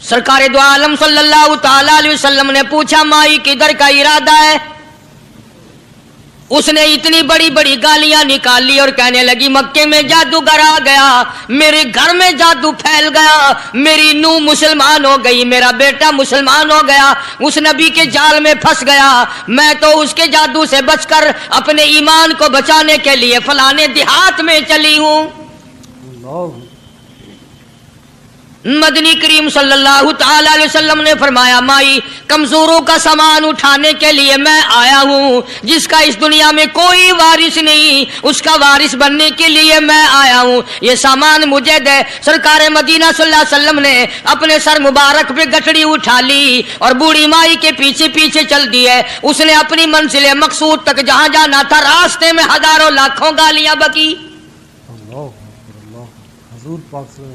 سرکار دو عالم صلی اللہ تعالی علیہ وسلم نے پوچھا مائی کدھر کا ارادہ ہے؟ اس نے اتنی بڑی بڑی گالیاں نکالی اور کہنے لگی مکے میں جادوگر آ گیا، میرے گھر میں جادو پھیل گیا، میری نوح مسلمان ہو گئی، میرا بیٹا مسلمان ہو گیا، اس نبی کے جال میں پھنس گیا، میں تو اس کے جادو سے بچ کر اپنے ایمان کو بچانے کے لیے فلانے دیہات میں چلی ہوں۔ مدنی کریم صلی اللہ تعالی علیہ وسلم نے فرمایا مائی کمزوروں کا سامان اٹھانے کے لیے میں آیا ہوں، جس کا اس دنیا میں کوئی وارث نہیں اس کا وارث بننے کے لیے میں آیا ہوں، یہ سامان مجھے دے۔ سرکار مدینہ صلی اللہ علیہ وسلم نے اپنے سر مبارک پہ گٹڑی اٹھا لی اور بوڑھی مائی کے پیچھے پیچھے چل دی ہے۔ اس نے اپنی منزل مقصود تک جہاں جانا تھا راستے میں ہزاروں لاکھوں گالیاں بکی،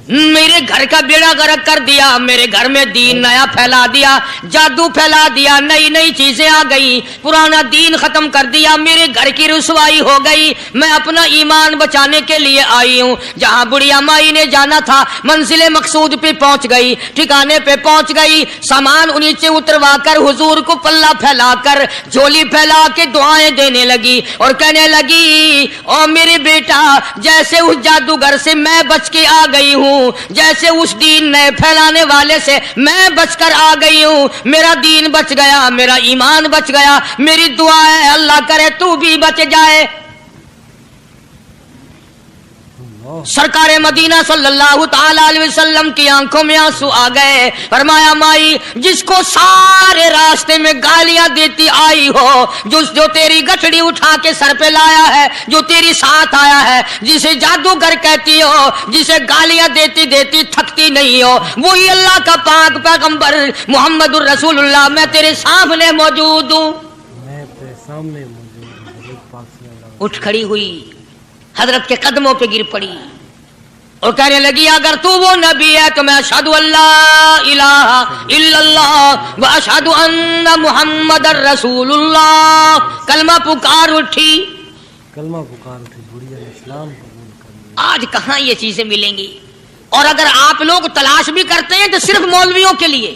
میرے گھر کا بیڑا غرق کر دیا، میرے گھر میں دین نیا پھیلا دیا، جادو پھیلا دیا، نئی نئی چیزیں آ گئی، پرانا دین ختم کر دیا، میرے گھر کی رسوائی ہو گئی، میں اپنا ایمان بچانے کے لیے آئی ہوں۔ جہاں بڑھیا مائی نے جانا تھا منزل مقصود پہ پہنچ گئی، ٹھکانے پہ پہنچ گئی، سامان نیچے اتروا کر حضور کو پلہ پھیلا کر جھولی پھیلا کے دعائیں دینے لگی اور کہنے لگی او میرے بیٹا جیسے اس جادوگر سے میں بچ کے آ گئی ہوں، جیسے اس دین نئے پھیلانے والے سے میں بچ کر آ گئی ہوں، میرا دین بچ گیا، میرا ایمان بچ گیا، میری دعا ہے اللہ کرے تو بھی بچ جائے۔ سرکار مدینہ صلی اللہ تعالی علیہ وسلم کی آنکھوں میں آنسو آ گئے، فرمایا مائی جس کو سارے راستے میں گالیاں دیتی آئی ہو، جو تیری گٹھڑی اٹھا کے سر پہ لایا ہے، جو تیری ساتھ آیا ہے، جسے جادوگر کہتی ہو، جسے گالیاں دیتی دیتی تھکتی نہیں ہو، وہی اللہ کا پاک پیغمبر محمد الرسول اللہ، میں تیرے سامنے موجود ہوں۔ اٹھ کھڑی ہوئی، حضرت کے قدموں پہ گر پڑی اور کہنے لگی اگر تو وہ نبی ہے تو میں اشہد اللہ الہ الا اللہ و اشہد ان محمد الرسول اللہ۔ کلمہ پکار اٹھی، بڑھیا اسلام قبول کر۔ آج کہاں یہ چیزیں ملیں گی؟ اور اگر آپ لوگ تلاش بھی کرتے ہیں تو صرف مولویوں کے لیے،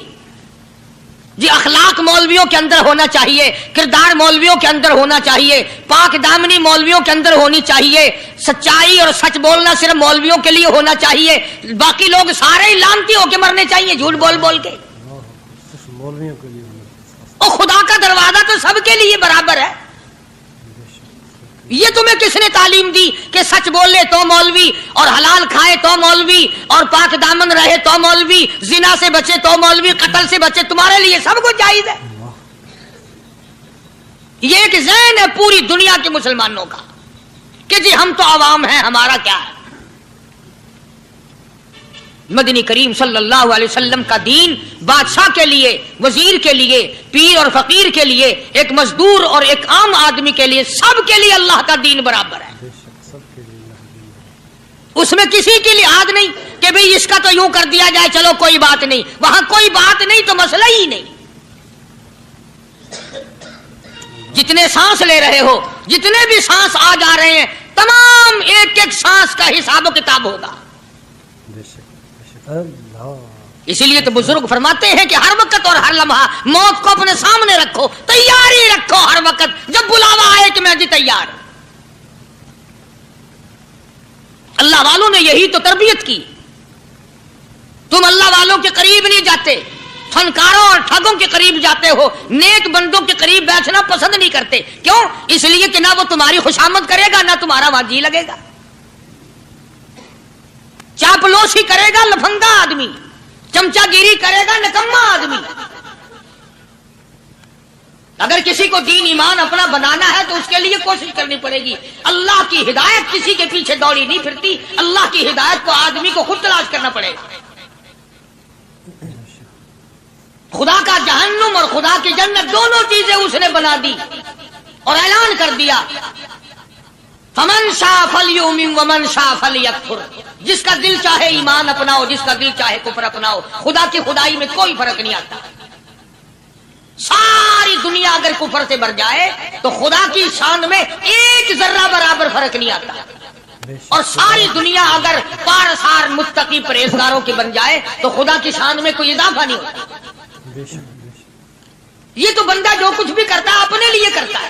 جی اخلاق مولویوں کے اندر ہونا چاہیے، کردار مولویوں کے اندر ہونا چاہیے، پاک دامنی مولویوں کے اندر ہونی چاہیے، سچائی اور سچ بولنا صرف مولویوں کے لیے ہونا چاہیے، باقی لوگ سارے ہی لانتی ہو کے مرنے چاہیے جھوٹ بول بول کے۔ اور خدا کا دروازہ تو سب کے لیے برابر ہے۔ یہ تمہیں کس نے تعلیم دی کہ سچ بولے تو مولوی، اور حلال کھائے تو مولوی، اور پاک دامن رہے تو مولوی، زنا سے بچے تو مولوی، قتل سے بچے، تمہارے لیے سب کچھ جائز ہے۔ یہ ایک ذہن ہے پوری دنیا کے مسلمانوں کا کہ جی ہم تو عوام ہیں، ہمارا کیا ہے۔ مدنی کریم صلی اللہ علیہ وسلم کا دین بادشاہ کے لیے، وزیر کے لیے، پیر اور فقیر کے لیے، ایک مزدور اور ایک عام آدمی کے لیے، سب کے لیے اللہ کا دین برابر ہے۔ اس میں کسی کی لحاظ نہیں کہ بھئی اس کا تو یوں کر دیا جائے چلو کوئی بات نہیں، وہاں کوئی بات نہیں تو مسئلہ ہی نہیں۔ جتنے سانس لے رہے ہو، جتنے بھی سانس آ جا رہے ہیں، تمام ایک ایک سانس کا حساب و کتاب ہوگا۔ اسی لیے تو بزرگ فرماتے ہیں کہ ہر وقت اور ہر لمحہ موت کو اپنے سامنے رکھو، تیاری رکھو ہر وقت، جب بلاوا آئے کہ میں جی تیار۔ اللہ والوں نے یہی تو تربیت کی۔ تم اللہ والوں کے قریب نہیں جاتے، فنکاروں اور ٹھگوں کے قریب جاتے ہو، نیک بندوں کے قریب بیٹھنا پسند نہیں کرتے۔ کیوں؟ اس لیے کہ نہ وہ تمہاری خوشامد کرے گا، نہ تمہارا وہاں جی لگے گا۔ چاپلوسی کرے گا لفنگا آدمی، چمچا گیری کرے گا نکما آدمی۔ اگر کسی کو دین ایمان اپنا بنانا ہے تو اس کے لیے کوشش کرنی پڑے گی۔ اللہ کی ہدایت کسی کے پیچھے دوڑی نہیں پھرتی، اللہ کی ہدایت کو آدمی کو خود تلاش کرنا پڑے گا۔ خدا کا جہنم اور خدا کی جنت دونوں چیزیں اس نے بنا دی اور اعلان کر دیا فمن شاء فلیؤمن ومن شاء فلیکفر، جس کا دل چاہے ایمان اپناؤ، جس کا دل چاہے کفر اپناؤ، خدا کی خدائی میں کوئی فرق نہیں آتا۔ ساری دنیا اگر کفر سے بھر جائے تو خدا کی شان میں ایک ذرہ برابر فرق نہیں آتا۔ اور ساری دنیا اگر پارسار متقی پرہیزگاروں کی بن جائے تو خدا کی شان میں کوئی اضافہ نہیں ہوتا. یہ تو بندہ جو کچھ بھی کرتا ہے اپنے لیے کرتا ہے.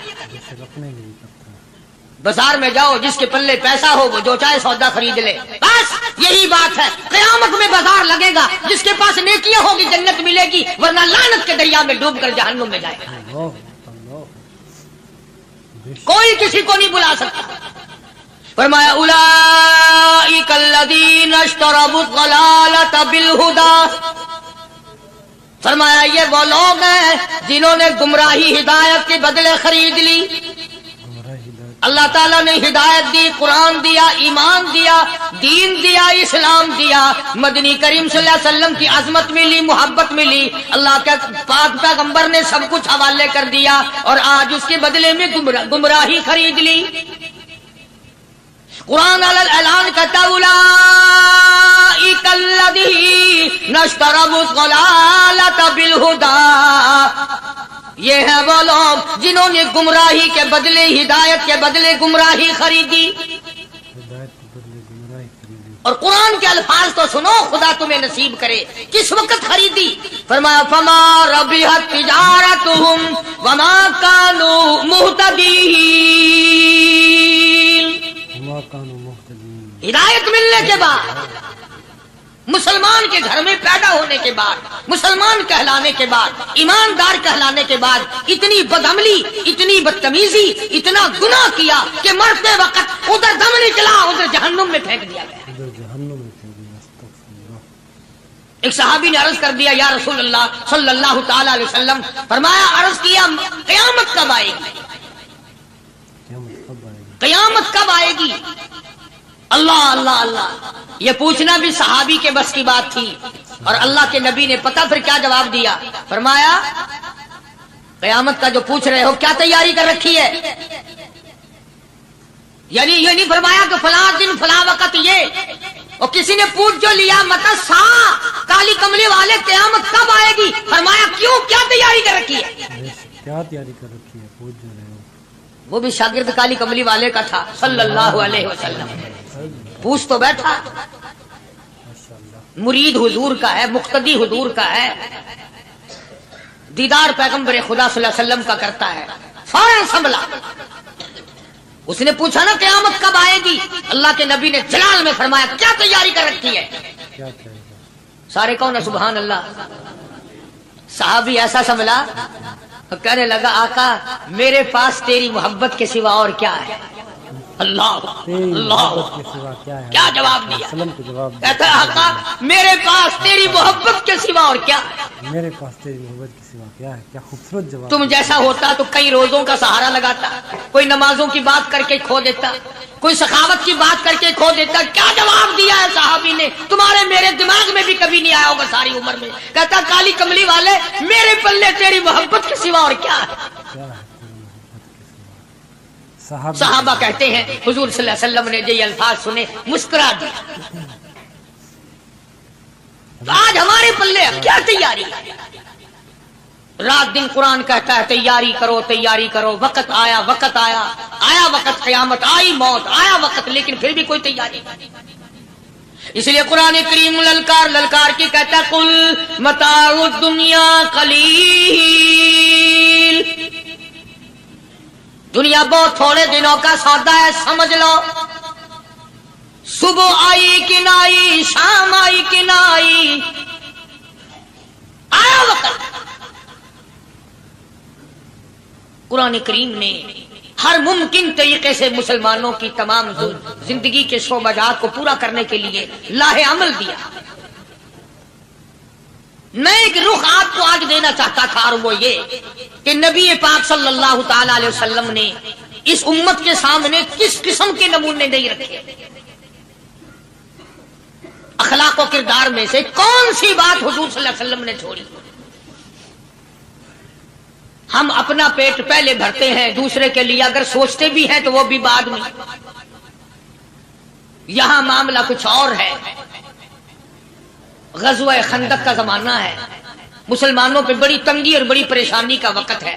بازار میں جاؤ، جس کے پلے پیسہ ہو وہ جو چاہے سودا خرید لے، بس یہی بات ہے. قیامت میں بازار لگے گا، جس کے پاس نیکیاں ہوگی جنت ملے گی، ورنہ لعنت کے دریا میں ڈوب کر جہنم میں جائے گا. کوئی کسی کو نہیں بلا سکتا. فرمایا اولئک الذین اشتروا الضلالۃ بالہدی، فرمایا یہ وہ لوگ ہیں جنہوں نے گمراہی ہدایت کے بدلے خرید لی. اللہ تعالیٰ نے ہدایت دی، قرآن دیا، ایمان دیا، دین دیا، اسلام دیا، مدنی کریم صلی اللہ علیہ وسلم کی عظمت ملی، محبت ملی، اللہ کے پاک پیغمبر نے سب کچھ حوالے کر دیا، اور آج اس کے بدلے میں گمراہی خرید لی. قرآن اعلان کرتا اولئک الذین اشتروا الضلالۃ بالہدی، یہ ہے وہ لوگ جنہوں نے گمراہی کے بدلے ہدایت کے بدلے گمراہی خریدی. اور قرآن کے الفاظ تو سنو، خدا تمہیں نصیب کرے. کس وقت خریدی؟ فرمایا فما ربحت تجارتہم وما کانوا مہتدین. ہدایت ملنے کے بعد، مسلمان کے گھر میں پیدا ہونے کے بعد، مسلمان کہلانے کے بعد، ایماندار کہلانے کے بعد، اتنی بدعملی، اتنی بدتمیزی، اتنا گناہ کیا کہ مرتے وقت ادھر دم نکلا، ادھر جہنم میں پھینک دیا گیا. ایک صحابی نے عرض کر دیا یا رسول اللہ صلی اللہ تعالی علیہ وسلم، فرمایا عرض کیا قیامت کب آئے گی؟ قیامت کب آئے گی؟ اللہ اللہ اللہ، یہ پوچھنا بھی صحابی کے بس کی بات تھی. اور اللہ کے نبی نے پتہ پھر کیا جواب دیا؟ فرمایا قیامت کا جو پوچھ رہے ہو کیا تیاری کر رکھی ہے؟ یعنی یہ نہیں فرمایا کہ فلاں دن فلاں وقت یہ، اور کسی نے پوچھ جو لیا مت سا کالی کملی والے قیامت کب آئے گی؟ فرمایا کیوں، کیا تیاری کر رکھی ہے؟ کیا تیاری کر رکھی ہے؟ پوچھ جو رہے ہو. وہ بھی شاگرد کالی کملی والے کا تھا صلی اللہ علیہ وسلم. پوچھ تو بیٹھا، مرید حضور کا ہے، مقتدی حضور کا ہے، دیدار پیغمبر خدا صلی اللہ علیہ وسلم کا کرتا ہے. فوراً سنبھلا. اس نے پوچھا نا قیامت کب آئے گی؟ اللہ کے نبی نے جلال میں فرمایا کیا تیاری کر رکھی ہے؟ سارے کون ہے سبحان اللہ. صحابی ایسا سنبھلا، کہنے لگا آقا میرے پاس تیری محبت کے سوا اور کیا ہے؟ اللہ اللہ، کیا جواب دیا؟ کہتا ہے آقا میرے پاس تیری محبت کے سوا اور کیا ہے؟ میرے پاس تیری محبت کے سوا کیا ہے؟ کیا خوبصورت جواب. تم جیسا ہوتا تو کئی روزوں کا سہارا لگاتا، کوئی نمازوں کی بات کر کے کھو دیتا، کوئی سخاوت کی بات کر کے کھو دیتا. کیا جواب دیا ہے صحابی نے؟ تمہارے میرے دماغ میں بھی کبھی نہیں آیا ہوگا ساری عمر میں. کہتا کالی کملی والے میرے پلے تیری محبت کے سوا اور کیا ہے؟ صحابہ کہتے ہیں حضور صلی اللہ علیہ وسلم نے یہ الفاظ سنے مسکرا دیا. آج ہمارے پلے کیا تیاری؟ رات دن قرآن کہتا ہے تیاری کرو تیاری کرو، وقت آیا وقت آیا، آیا وقت قیامت، آئی موت، آیا وقت، لیکن پھر بھی کوئی تیاری نہیں. اس لیے قرآن کریم للکار للکار کی کہتا ہے قل متاع الدنیا قلیل، دنیا بہت تھوڑے دنوں کا سودا ہے، سمجھ لو. صبح آئی کہ نہ آئی، شام آئی کہ نہ آئی، آیا وقت. قرآن کریم نے ہر ممکن طریقے سے مسلمانوں کی تمام زندگی کے شعبات کو پورا کرنے کے لیے لاہ عمل دیا. میں ایک رخ آپ کو آج دینا چاہتا تھا، اور وہ یہ کہ نبی پاک صلی اللہ تعالی علیہ وسلم نے اس امت کے سامنے کس قسم کے نمونے نہیں رکھے. اخلاق و کردار میں سے کون سی بات حضور صلی اللہ علیہ وسلم نے چھوڑی؟ ہم اپنا پیٹ پہلے بھرتے ہیں، دوسرے کے لیے اگر سوچتے بھی ہیں تو وہ بھی بعد میں. یہاں معاملہ کچھ اور ہے. غزوہ خندق کا زمانہ ہے، مسلمانوں پہ بڑی تنگی اور بڑی پریشانی کا وقت ہے.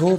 2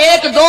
1-2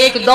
1-2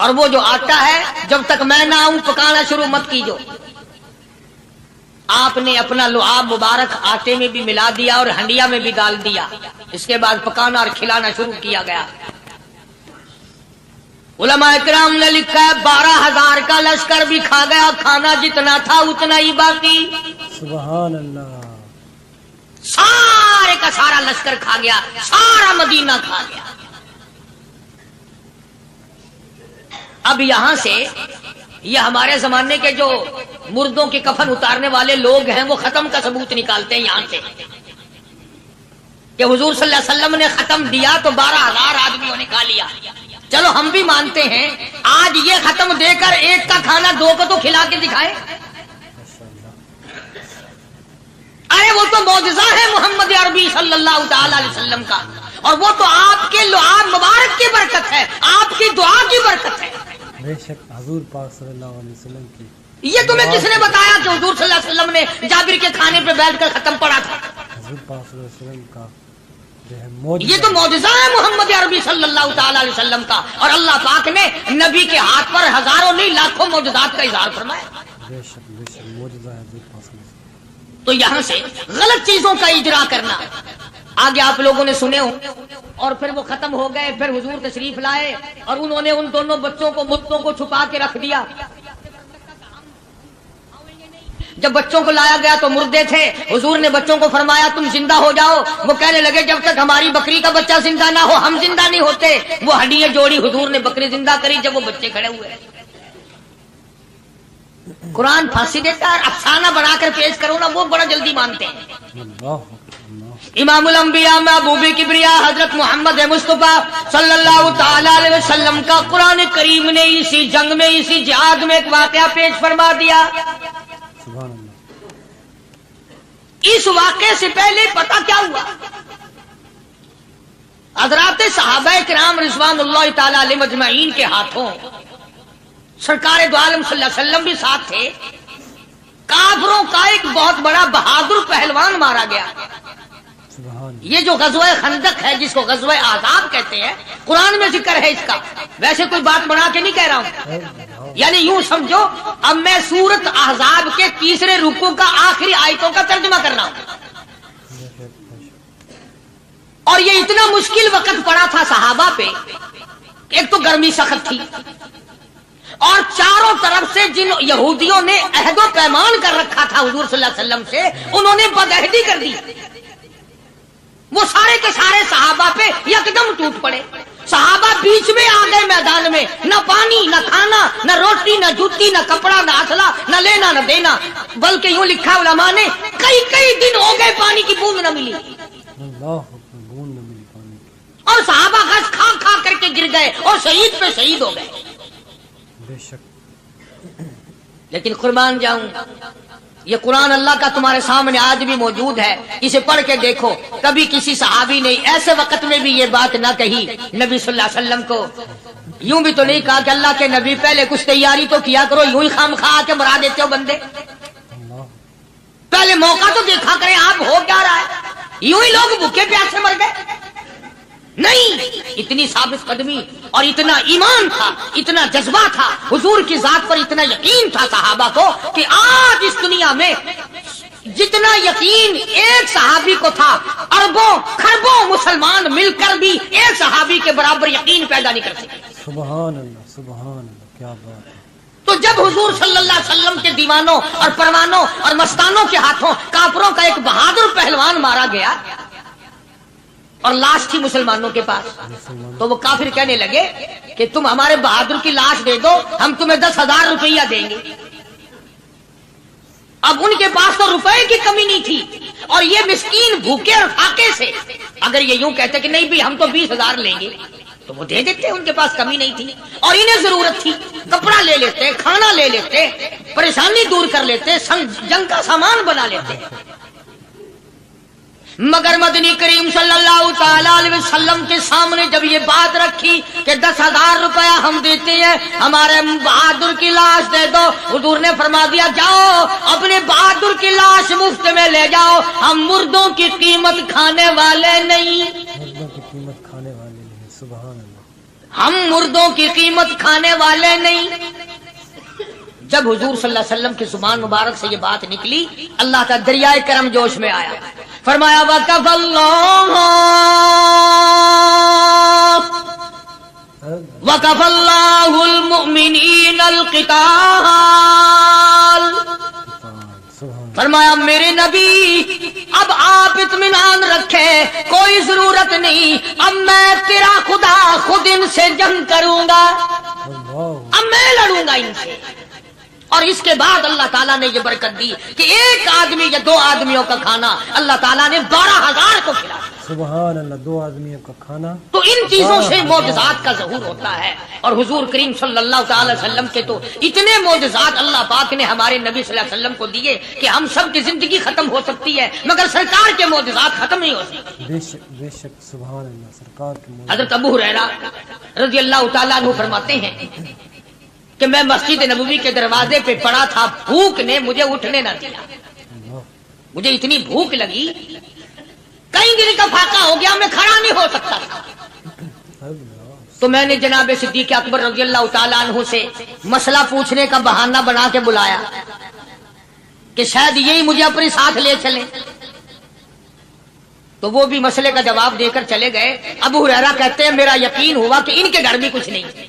اور وہ جو آٹا ہے جب تک میں نہ آؤں پکانا شروع مت کیجو. آپ نے اپنا لعاب مبارک آٹے میں بھی ملا دیا اور ہنڈیا میں بھی ڈال دیا. اس کے بعد پکانا اور کھلانا شروع کیا گیا. علماء کرام نے لکھا ہے 12,000 کا لشکر بھی کھا گیا. کھانا جتنا تھا اتنا ہی باقی. سبحان اللہ. سارے کا سارا لشکر کھا گیا, سارا مدینہ کھا گیا. اب یہاں سے یہ ہمارے زمانے کے جو مردوں کے کفن اتارنے والے لوگ ہیں وہ ختم کا ثبوت نکالتے ہیں یہاں سے کہ حضور صلی اللہ علیہ وسلم نے ختم دیا تو 12,000 آدمیوں نے کھا لیا. چلو ہم بھی مانتے ہیں آج یہ ختم دے کر ایک کا کھانا 2 کو تو کھلا کے دکھائے. ارے وہ تو معجزہ ہے محمد عربی صلی اللہ تعالی علیہ وسلم کا, اور وہ تو آپ کے لعاب مبارک کی برکت ہے, آپ کی دعا کی برکت ہے. بے شک حضور پاک صلی اللہ علیہ وسلم کی. یہ تمہیں کس نے بتایا کہ حضور صلی اللہ علیہ وسلم نے جابر کے کھانے پہ بیٹھ کر ختم پڑا تھا؟ حضور پاک صلی اللہ علیہ وسلم کا یہ تو معجزہ ہے محمد عربی صلی اللہ تعالی علیہ وسلم کا, اور اللہ پاک نے نبی کے ہاتھ پر ہزاروں نہیں لاکھوں معجزات کا اظہار فرمایا. بے شک معجزہ ہے حضور پاک صلی اللہ علیہ وسلم. تو یہاں سے غلط چیزوں کا اجرا کرنا آگے آپ لوگوں نے سنے ہوں. اور پھر وہ ختم ہو گئے, پھر حضور تشریف لائے اور انہوں نے ان دونوں بچوں کو مردوں کو چھپا کے رکھ دیا. جب بچوں کو لایا گیا تو مردے تھے. حضور نے بچوں کو فرمایا تم زندہ ہو جاؤ. وہ کہنے لگے جب تک ہماری بکری کا بچہ زندہ نہ ہو ہم زندہ نہیں ہوتے. وہ ہڈیاں جوڑی, حضور نے بکری زندہ کری جب وہ بچے کھڑے ہوئے. قرآن پھانسی دیتا ہے, افسانہ بنا کر پیش کرو نا وہ بڑا جلدی مانتے ہیں. امام الانبیاء محبوب کبریا حضرت محمد مصطفیٰ صلی اللہ تعالی علیہ وسلم کا قرآن کریم نے اسی جنگ میں اسی جہاد میں ایک واقعہ پیش فرما دیا. سبحان اللہ. اس واقعے سے پہلے پتہ کیا ہوا؟ حضرات صحابہ کرام رضوان اللہ تعالی علیہ مجمعین کے ہاتھوں سرکار دو عالم صلی اللہ علیہ وسلم بھی ساتھ تھے. کافروں کا ایک بہت بڑا بہادر پہلوان مارا گیا. یہ جو غزوہ خندق ہے جس کو غزوہ احزاب کہتے ہیں, قرآن میں ذکر ہے اس کا. ویسے کوئی بات بنا کے نہیں کہہ رہا ہوں, یعنی یوں سمجھو اب میں سورت احزاب کے 3 رکوع کا آخری آیتوں کا ترجمہ کر رہا ہوں. اور یہ اتنا مشکل وقت پڑا تھا صحابہ پہ. ایک تو گرمی سخت تھی, اور چاروں طرف سے جن یہودیوں نے عہد و پیمان کر رکھا تھا حضور صلی اللہ علیہ وسلم سے, انہوں نے بدعہدی کر دی. وہ سارے کے سارے صحابہ پہ یکدم ٹوٹ پڑے. صحابہ بیچ میں آ گئے میدان میں, نہ پانی نہ کھانا نہ روٹی نہ جوتی نہ کپڑا نہ اسلحہ نہ لینا نہ دینا. بلکہ یوں لکھا علماء نے کئی دن ہو گئے پانی کی بوند نہ ملی. اور صحابہ غش کھا کھا کر کے گر گئے اور شہید پہ شہید ہو گئے. بے شک. لیکن قربان جاؤں یہ قرآن اللہ کا تمہارے سامنے آج بھی موجود ہے, اسے پڑھ کے دیکھو. کبھی کسی صحابی نے ایسے وقت میں بھی یہ بات نہ کہی نبی صلی اللہ علیہ وسلم کو. یوں بھی تو نہیں کہا کہ اللہ کے نبی پہلے کچھ تیاری تو کیا کرو, یوں ہی خام خواہ کے مرا دیتے ہو بندے. پہلے موقع تو دیکھا کریں آپ ہو کیا رہا ہے. یوں ہی لوگ بھوکے پیاسے مر گئے. نہیں, اتنی ثابت قدمی اور اتنا ایمان تھا, اتنا جذبہ تھا, حضور کی ذات پر اتنا یقین تھا صحابہ کو کہ آج اس دنیا میں جتنا یقین ایک صحابی کو تھا اربوں خربوں مسلمان مل کر بھی ایک صحابی کے برابر یقین پیدا نہیں کر سکتے. سبحان اللہ سبحان اللہ, کیا بات ہے. تو جب حضور صلی اللہ علیہ وسلم کے دیوانوں اور پروانوں اور مستانوں کے ہاتھوں کافروں کا ایک بہادر پہلوان مارا گیا اور لاش تھی مسلمانوں کے پاس, تو وہ کافر کہنے لگے کہ تم ہمارے بہادر کی لاش دے دو, ہم تمہیں 10,000 روپیہ دیں گے. اب ان کے پاس تو روپے کی کمی نہیں تھی, اور یہ مسکین بھوکے اور فاقے سے اگر یہ یوں کہتے کہ نہیں بھی ہم تو 20,000 لیں گے تو وہ دے دیتے. ان کے پاس کمی نہیں تھی اور انہیں ضرورت تھی, کپڑا لے لیتے, کھانا لے لیتے, پریشانی دور کر لیتے, جنگ کا سامان بنا لیتے. مگر مدنی کریم صلی اللہ تعالی علیہ وسلم کے سامنے جب یہ بات رکھی کہ 10,000 روپیہ ہم دیتے ہیں, ہمارے بہادر کی لاش دے دو, حضور نے فرما دیا جاؤ اپنے بہادر کی لاش مفت میں لے جاؤ, ہم مردوں کی قیمت کھانے والے نہیں. مردوں کی قیمت کھانے والے نہیں. سبحان اللہ. ہم مردوں کی قیمت کھانے والے نہیں. جب حضور صلی اللہ علیہ وسلم کی زبان مبارک سے یہ بات نکلی اللہ کا دریائے کرم جوش میں آیا. فرمایا وَقَفَ اللَّهُ الْمُؤْمِنِينَ الْقِتَالَ. فرمایا میرے نبی اب آپ اطمینان رکھے کوئی ضرورت نہیں, اب میں تیرا خدا خود ان سے جنگ کروں گا, اب میں لڑوں گا ان سے. اور اس کے بعد اللہ تعالیٰ نے یہ برکت دی کہ ایک آدمی یا 2 آدمیوں کا کھانا اللہ تعالیٰ نے 12,000 کو کھلایا. سبحان اللہ, 2 آدمیوں کا کھانا. تو ان چیزوں سے معجزات کا ظہور ہوتا ہے. اور حضور کریم صلی اللہ تعالی وسلم کے تو اتنے معجزات اللہ پاک نے ہمارے نبی صلی اللہ علیہ وسلم کو دیے کہ ہم سب کی زندگی ختم ہو سکتی ہے مگر سرکار کے معجزات ختم نہیں ہو سکتے. بے شک سبحان اللہ, سرکار کے حضرت ابو ہریرہ رضی اللہ تعالیٰ عنہ فرماتے ہیں کہ میں مسجد نبوی کے دروازے پہ پڑا تھا, بھوک نے مجھے اٹھنے نہ دیا. مجھے اتنی بھوک لگی کئی دن کا فاقہ ہو گیا, میں کھڑا نہیں ہو سکتا تھا. تو میں نے جناب صدیق اکبر رضی اللہ تعالیٰ عنہ سے مسئلہ پوچھنے کا بہانہ بنا کے بلایا کہ شاید یہی مجھے اپنے ساتھ لے چلے. تو وہ بھی مسئلے کا جواب دے کر چلے گئے. ابو ہریرہ کہتے ہیں میرا یقین ہوا کہ ان کے گھر بھی کچھ نہیں.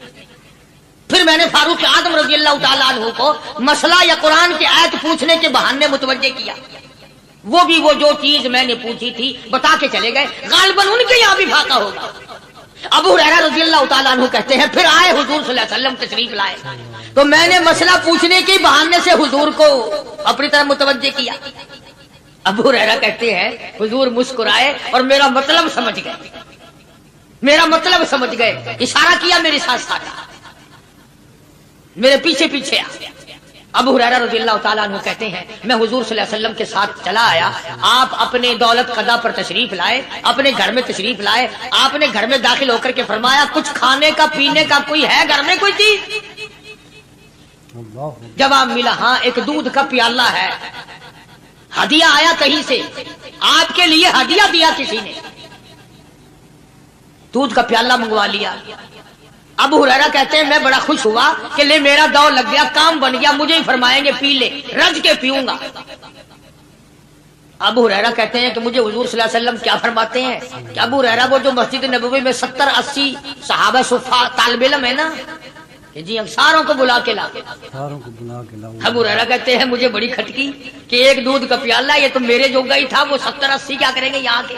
پھر میں نے فاروق اعظم رضی اللہ تعالیٰ عنہ کو مسئلہ یا قرآن کی آیت پوچھنے کے بہانے متوجہ کیا. وہ بھی وہ جو چیز میں نے پوچھی تھی بتا کے چلے گئے. غالباً ان کے یہاں بھی فاقہ ہوگا. ابو ہریرہ رضی اللہ تعالیٰ عنہ کہتے ہیں پھر آئے حضور صلی اللہ علیہ وسلم تشریف لائے تو میں نے مسئلہ پوچھنے کے بہانے سے حضور کو اپنی طرف متوجہ کیا. ابو ہریرہ کہتے ہیں حضور مسکرائے اور میرا مطلب سمجھ گئے, میرا مطلب سمجھ گئے. اشارہ کیا میرے ساتھ ساتھ, میرے پیچھے پیچھے آ. ابو ہریرہ رضی اللہ تعالیٰ عنہ کہتے ہیں میں حضور صلی اللہ علیہ وسلم کے ساتھ چلا آیا. آپ اپنے دولت قضا پر تشریف لائے, اپنے گھر میں تشریف لائے. آپ نے گھر میں داخل ہو کر کے فرمایا کچھ کھانے کا پینے کا کوئی ہے گھر میں کوئی چیز؟ جواب ملا ہاں ایک دودھ کا پیالہ ہے. ہدیہ آیا کہیں سے, آپ کے لیے ہدیہ دیا کسی نے, دودھ کا پیالہ منگوا لیا. ابو ہریرہ کہتے ہیں میں بڑا خوش ہوا کہ لے میرا دور لگ گیا, کام بن گیا, مجھے ہی فرمائیں گے پی لے, رج کے پیوں گا. ابو ہریرہ کہتے ہیں کہ مجھے حضور صلی اللہ علیہ وسلم کیا فرماتے ہیں کہ ابو ہریرہ وہ جو مسجد نبوی میں 70-80 صحابہ صفا طالب علم ہے نا, کہ جی ساروں کو بلا کے لا. ابو ہریرہ کہتے ہیں مجھے بڑی کھٹکی کہ ایک دودھ کا پیالہ یہ تو میرے جوگا ہی تھا, وہ 70-80 کیا کریں گے یہاں کے.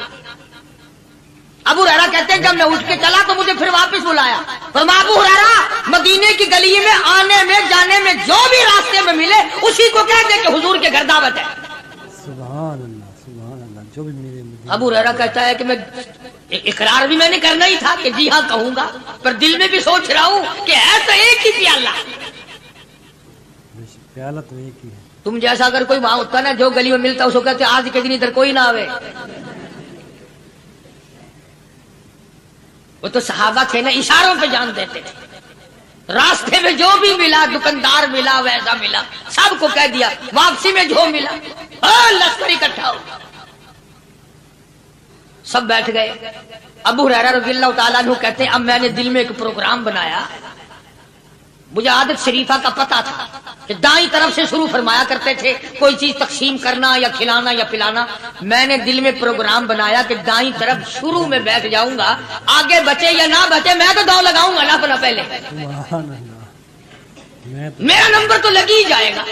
ابو ہریرہ کہتے ہیں جب میں اٹھ کے چلا تو مجھے پھر واپس بلایا. فرمایا ابو ہریرہ مدینے کی گلی میں آنے میں جانے میں جو بھی راستے میں ملے اسی کو کہہ دے کہ حضور کے گھر دعوت ہے. سبحان اللہ, جو بھی میرے. ابو ہریرہ کہتا ہے کہ میں اقرار بھی میں نے کرنا ہی تھا کہ جی ہاں کہوں گا, پر دل میں بھی سوچ رہا ہوں کہ ہے تو ایک ہی پیالہ, پیالہ تو ایک ہی ہے. تم جیسا اگر کوئی وہاں ہوتا نا جو گلی میں ملتا اس کو کہتے آج کے دن ادھر کوئی نہ آوے. وہ تو صحابہ تھے نا, اشاروں پہ جان دیتے تھے. راستے میں جو بھی ملا, دکاندار ملا, ویسا ملا, سب کو کہہ دیا. واپسی میں جو ملا لشکر اکٹھا ہو, سب بیٹھ گئے. ابو ہریرہ رضی اللہ تعالیٰ عنہ کہتے ہیں اب میں نے دل میں ایک پروگرام بنایا. مجھے عادت شریفہ کا پتہ تھا کہ دائیں طرف سے شروع فرمایا کرتے تھے کوئی چیز تقسیم کرنا یا کھلانا یا پلانا. میں نے دل میں پروگرام بنایا کہ دائیں طرف شروع میں بیٹھ جاؤں گا, آگے بچے یا نہ بچے میں تو دو لگاؤں گا نا اپنا پہلے, میرا نمبر تو لگ ہی جائے گا.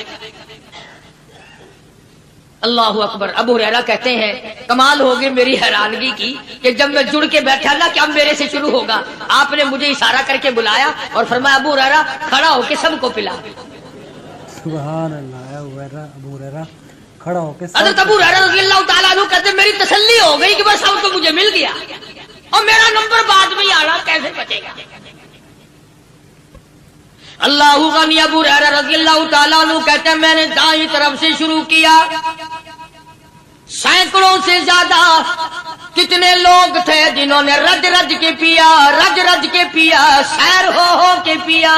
اللہ اکبر. ابو ہریرہ کہتے ہیں کمال ہوگی میری حیرانگی کی کہ جب میں جڑ کے بیٹھا نا کہ اب میرے سے شروع ہوگا, آپ نے مجھے اشارہ کر کے بلایا اور فرمایا ابو ہریرہ کھڑا ہو کے سب کو پلا. سبحان اللہ. ابو ہریرہ کھڑا ہو کے حضرت ابو ہریرہ رضی اللہ تعالیٰ عنہ کہتے ہیں میری تسلی ہو گئی کہ بس اب تو مجھے مل گیا اور میرا نمبر بعد میں ہی آنا کیسے بچے گا. اللہ غنی. ابو ہریرہ رضی اللہ تعالیٰ عنہ کہتے ہیں میں نے دائیں طرف سے شروع کیا, سینکڑوں سے زیادہ کتنے لوگ تھے جنہوں نے رج رج کے پیا، رج رج کے پیا، سیر ہو کے پیا،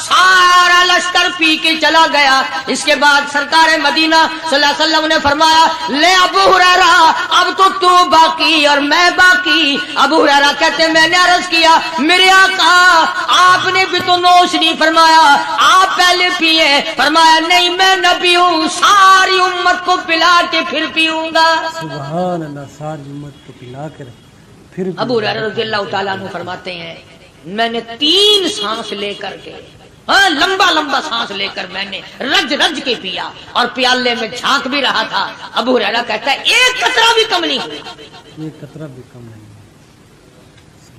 سارا لشکر پی کے چلا گیا۔ اس کے بعد سرکار مدینہ صلی اللہ علیہ وسلم نے فرمایا لے ابو ہریرہ اب تو باقی اور میں باقی۔ ابو ہریرہ کہتے میں نے عرض کیا میرے آقا آپ نے بھی تو نوش نہیں فرمایا، آپ پہلے پیے۔ فرمایا نہیں میں نہ پیوں، ساری امت کو پلا کے پھر پیوں گا۔ سبحان اللہ، ساری امت کو پلا کر پھر ابو ہریرہ رضی اللہ تعالیٰ عنہ فرماتے ہیں میں نے 3 سانس لے کر کے، لمبا لمبا سانس لے کر میں نے رج رج کے پیا اور پیالے میں جھانک بھی رہا تھا۔ ابو ہریرہ کہتا ہے ایک قطرہ بھی کم نہیں ہوئی، ایک قطرہ بھی کم نہیں۔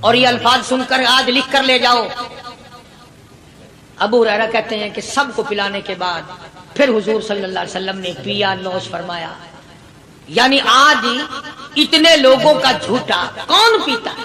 اور یہ الفاظ سن کر آج لکھ کر لے جاؤ۔ ابو ہریرہ کہتے ہیں کہ سب کو پلانے کے بعد پھر حضور صلی اللہ علیہ وسلم نے پیا، نوش فرمایا۔ یعنی آج اتنے لوگوں کا جھوٹا کون پیتا ہے؟